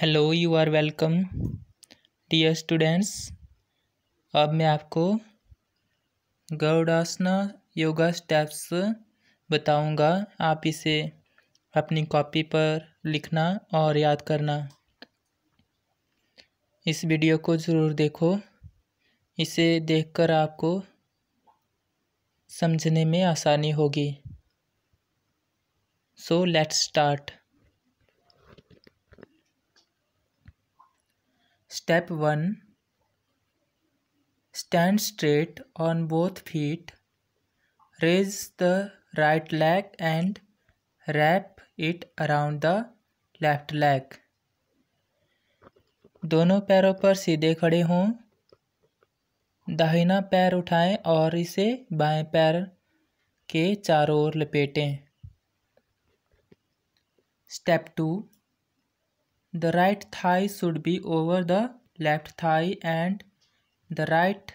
Hello, you are welcome dear students. अब मैं आपको गरुड़ासना योगा स्टेप्स बताऊंगा। आप इसे अपनी कॉपी पर लिखना और याद करना। इस वीडियो को ज़रूर देखो, इसे देखकर आपको समझने में आसानी होगी। So let's start. Step 1. Stand straight on both feet. Raise the right leg and wrap it around the left leg. दोनों पैरों पर सीधे खड़े हों। दाहिना पैर उठाएं और इसे बाएं पैर के चारों ओर लपेटें। Step 2. The right thigh should be over the left thigh and the right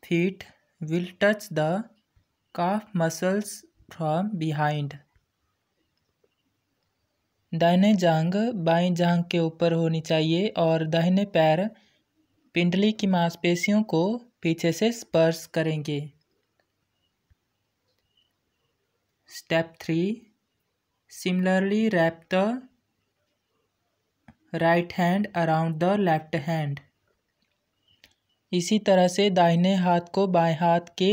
feet will touch the calf muscles from behind. दाहिने जांघ बाईं जांघ के ऊपर होनी चाहिए और दाहिने पैर पिंडली की मांसपेशियों को पीछे से स्पर्श करेंगे। Step 3. Similarly, wrap the right hand around the left hand. इसी तरह से दाहिने हाथ को बाएं हाथ के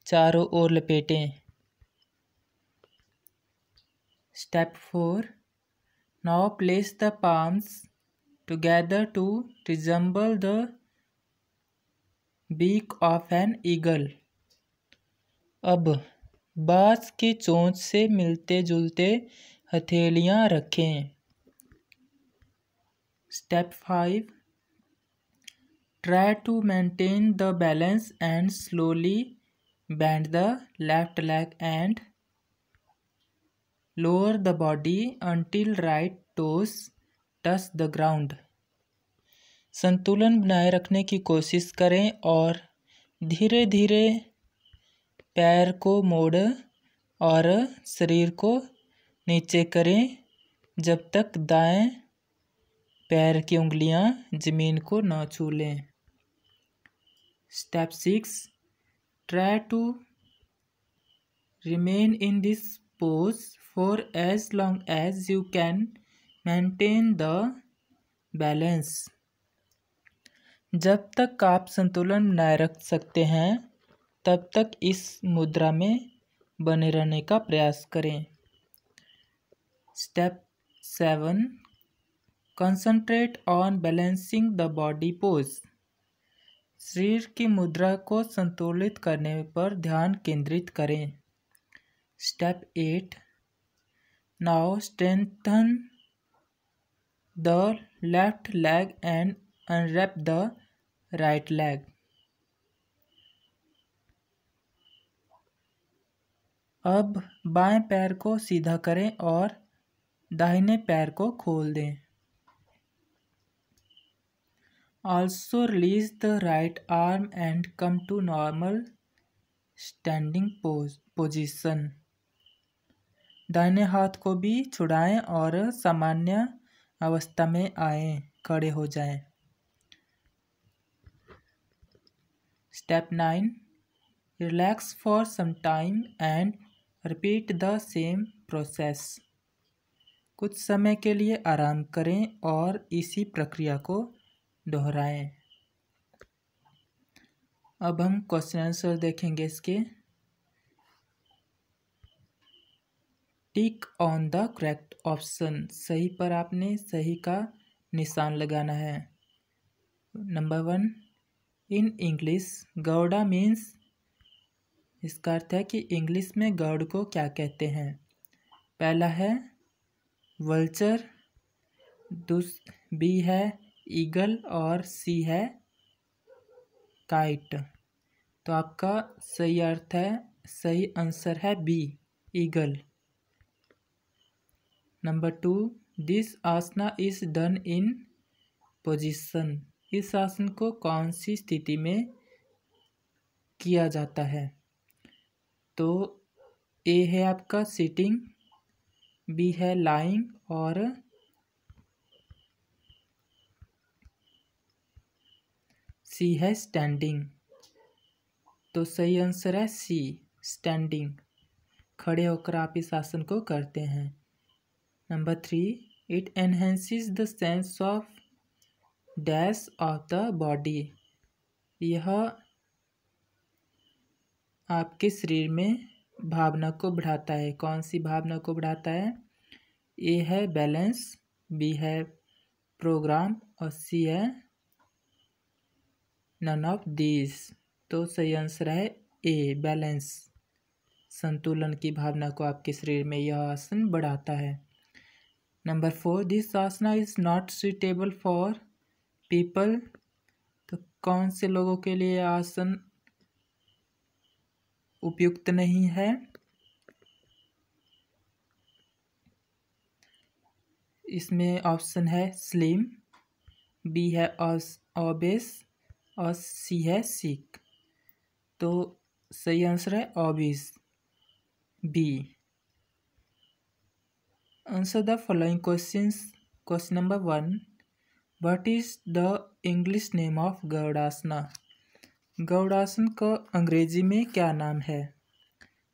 चारों ओर लपेटें। Step 4. Now place the palms together to resemble the beak of an eagle. अब बाज की चोंच से मिलते जुलते हथेलियां रखें। Step 5. Try to maintain the balance and slowly bend the left leg and lower the body until right toes touch the ground. संतुलन बनाए रखने की कोशिश करें और धीरे धीरे पैर को मोड़ और शरीर को नीचे करें जब तक दाएं पैर की उंगलियां जमीन को न छू लें। Step 6. Try to remain in this pose for as long as you can maintain the balance. जब तक आप संतुलन बनाए रख सकते हैं तब तक इस मुद्रा में बने रहने का प्रयास करें। Step 7. Concentrate on balancing the body pose. शरीर की मुद्रा को संतुलित करने पर ध्यान केंद्रित करें। Step 8. Now strengthen the left leg and unwrap the right leg. अब बाएं पैर को सीधा करें और दाहिने पैर को खोल दें। Also release the right arm and come to normal standing position. दाहिने हाथ को भी छुड़ाएं और सामान्य अवस्था में आएं, खड़े हो जाएं। Step 9. Relax for some time and repeat the same process. कुछ समय के लिए आराम करें और इसी प्रक्रिया को दोहराएं। अब हम क्वेश्चन आंसर देखेंगे इसके। Tick on the correct option. सही पर आपने सही का निशान लगाना है। Number 1. In English Gowda means, इसका अर्थ है कि इंग्लिश में गौड़ को क्या कहते हैं। पहला है वल्चर, बी है ईगल और सी है काइट। तो आपका सही अर्थ है, सही आंसर है B, eagle. Number 2. This asana is done in position. इस आसन को कौन सी स्थिति में किया जाता है। तो ए है आपका सिटिंग, बी है लाइंग और सी है स्टैंडिंग, तो सही आंसर है सी स्टैंडिंग। खड़े होकर आप इस आसन को करते हैं। Number 3, it enhances the sense of dash of the body. यह आपके शरीर में भावना को बढ़ाता है। कौन सी भावना को बढ़ाता है? ए है बैलेंस, बी है प्रोग्राम और सी है नन ऑफ दीज। तो सही आंसर है ए बैलेंस। संतुलन की भावना को आपके शरीर में यह आसन बढ़ाता है। Number 4, this asana is not suitable for people. तो कौन से लोगों के लिए आसन उपयुक्त नहीं है? इसमें ऑप्शन है स्लिम, बी है ओबेस और सी है सिक। तो सही आंसर है obese, B. Answer the following questions. Question number 1, what is the English name of Garudasana? Garudasan का अंग्रेजी में क्या नाम है?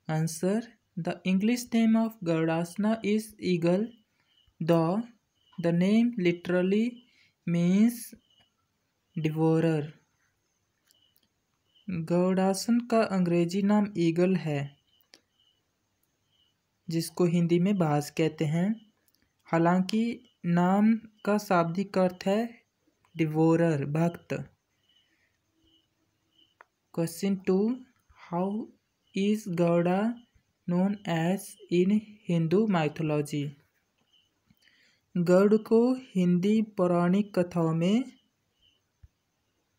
Answer, the English name of Garudasana is eagle. The name literally means devourer. Garudasan का अंग्रेजी नाम ईगल है, जिसको हिंदी में बाज कहते हैं। हालांकि नाम का शाब्दिक अर्थ है डिवोरर, भक्त। Question 2, how is Garuda known as in Hindu mythology? Garuda को हिंदी पौराणिक कथाओं में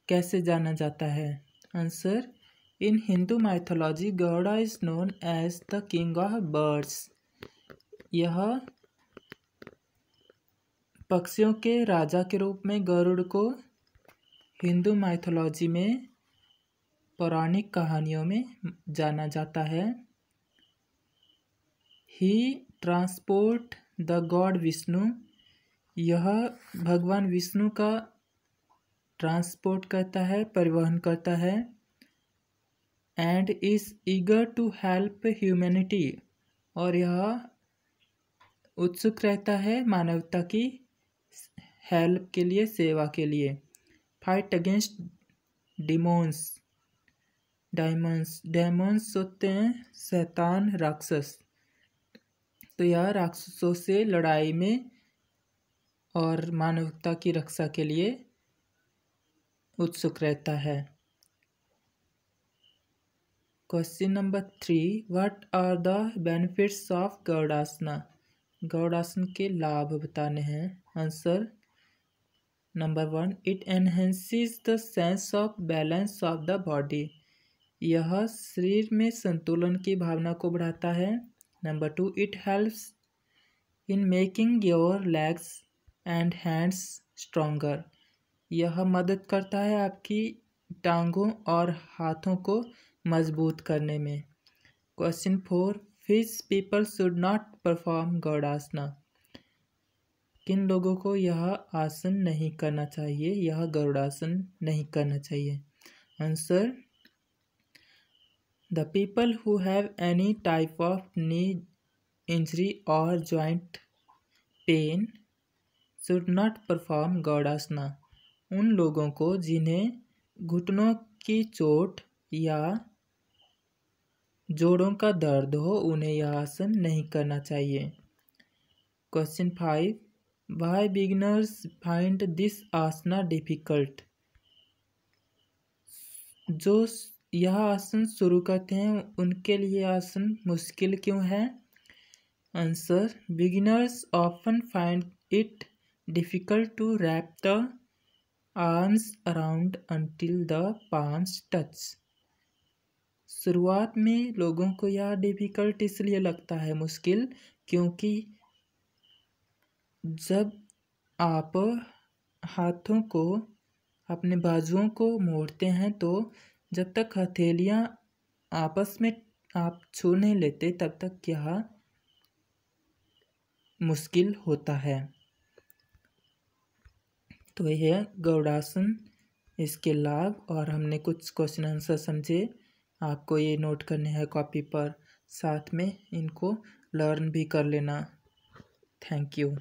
कैसे जाना जाता है? Answer, in Hindu mythology Garuda is known as the king of birds. यह पक्षियों के राजा के रूप में गरुड़ को हिंदू माइथोलॉजी में पौराणिक कहानियों में जाना जाता है। ही ट्रांसपोर्ट द गॉड विष्णु। यह भगवान विष्णु का ट्रांसपोर्ट करता है, परिवहन करता है। And is eager to help humanity. और यह उत्सुक रहता है मानवता की हेल्प के लिए, सेवा के लिए। Fight against डिमोन्स। डेमोन्स होते हैं शैतान, राक्षस। तो यह राक्षसों से लड़ाई में और मानवता की रक्षा के लिए उत्सुक रहता है। Question number 3, what are the benefits of Garudasana? Garudasan के लाभ बताने हैं। Answer, number 1, it enhances the sense of balance of the body. यह शरीर में संतुलन की भावना को बढ़ाता है। Number 2, it helps in making your legs and hands stronger. यह मदद करता है आपकी टांगों और हाथों को मजबूत करने में। Question 4, which people should not perform Garudasana? किन लोगों को यह आसन नहीं करना चाहिए, यह गरुड़ासन नहीं करना चाहिए? Answer, the people who have any type of knee injury और joint pain should not perform Garudasana. उन लोगों को जिन्हें घुटनों की चोट या जोड़ों का दर्द हो, उन्हें यह आसन नहीं करना चाहिए। Question 5, why beginners find this asana difficult? जो यह आसन शुरू करते हैं उनके लिए आसन मुश्किल क्यों है? Answer, beginners often find it difficult to wrap the arms around until the palms touch। शुरुआत में लोगों को यह डिफिकल्ट इसलिए लगता है, मुश्किल, क्योंकि जब आप हाथों को, अपने बाजुओं को मोड़ते हैं तो जब तक हथेलियां आपस में आप छू नहीं लेते तब तक यह मुश्किल होता है। तो यह गरुड़ासन इसके लाभ, और हमने कुछ क्वेश्चन आंसर समझे। आपको ये नोट करने हैं कॉपी पर, साथ में इनको लर्न भी कर लेना। Thank you.